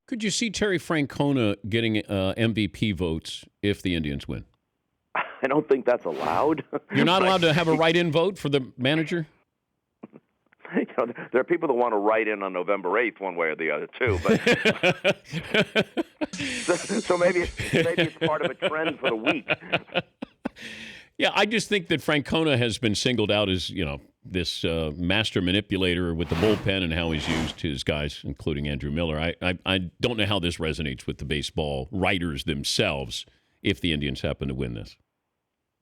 Could you see Terry Francona getting MVP votes if the Indians win? I don't think that's allowed. You're not allowed to have a write-in vote for the manager? There are people that want to write in on November 8th one way or the other, too. But so maybe it's part of a trend for the week. Yeah, I just think that Francona has been singled out as, this master manipulator with the bullpen and how he's used his guys, including Andrew Miller. I don't know how this resonates with the baseball writers themselves if the Indians happen to win this.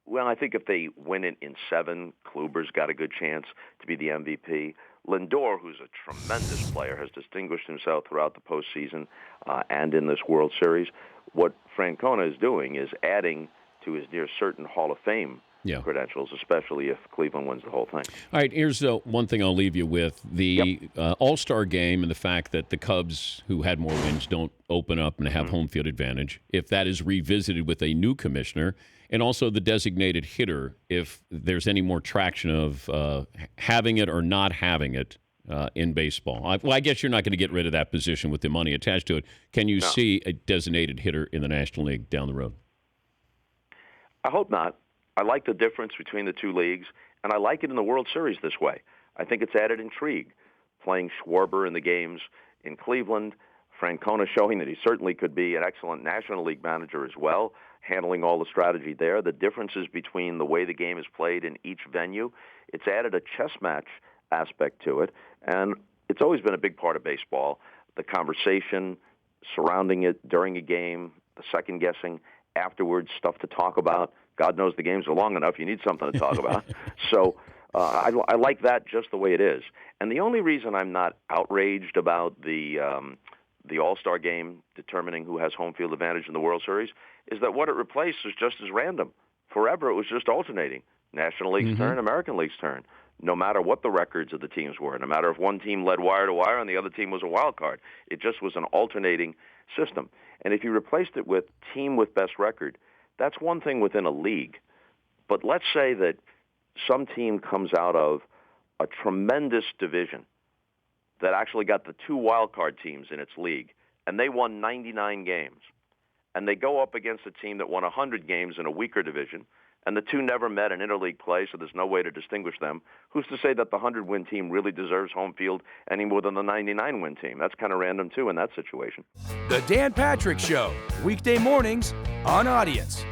Well, I think if they win it in 7, Kluber's got a good chance to be the MVP. Lindor, who's a tremendous player, has distinguished himself throughout the postseason and in this World Series. What Francona is doing is adding to his near certain Hall of Fame credentials, especially if Cleveland wins the whole thing. All right, here's one thing I'll leave you with. The All-Star game and the fact that the Cubs, who had more wins, don't open up and have home field advantage. If that is revisited with a new commissioner, and also the designated hitter, if there's any more traction of having it or not having it in baseball. I guess you're not going to get rid of that position with the money attached to it. Can you see a designated hitter in the National League down the road? I hope not. I like the difference between the two leagues, and I like it in the World Series this way. I think it's added intrigue. Playing Schwarber in the games in Cleveland, Francona showing that he certainly could be an excellent National League manager as well, handling all the strategy there. The differences between the way the game is played in each venue, it's added a chess match aspect to it, and it's always been a big part of baseball. The conversation surrounding it during a game, the second guessing, afterwards, stuff to talk about. God knows the games are long enough. You need something to talk about. So I like that just the way it is. And the only reason I'm not outraged about the All-Star game determining who has home field advantage in the World Series is that what it replaced is just as random. Forever, it was just alternating. National League's turn, American League's turn. No matter what the records of the teams were, no matter if one team led wire to wire and the other team was a wild card. It just was an alternating system. And if you replaced it with team with best record, that's one thing within a league. But let's say that some team comes out of a tremendous division that actually got the 2 wild card teams in its league, and they won 99 games. And they go up against a team that won 100 games in a weaker division, and the two never met in interleague play, so there's no way to distinguish them. Who's to say that the 100-win team really deserves home field any more than the 99-win team? That's kind of random, too, in that situation. The Dan Patrick Show, weekday mornings on Audience.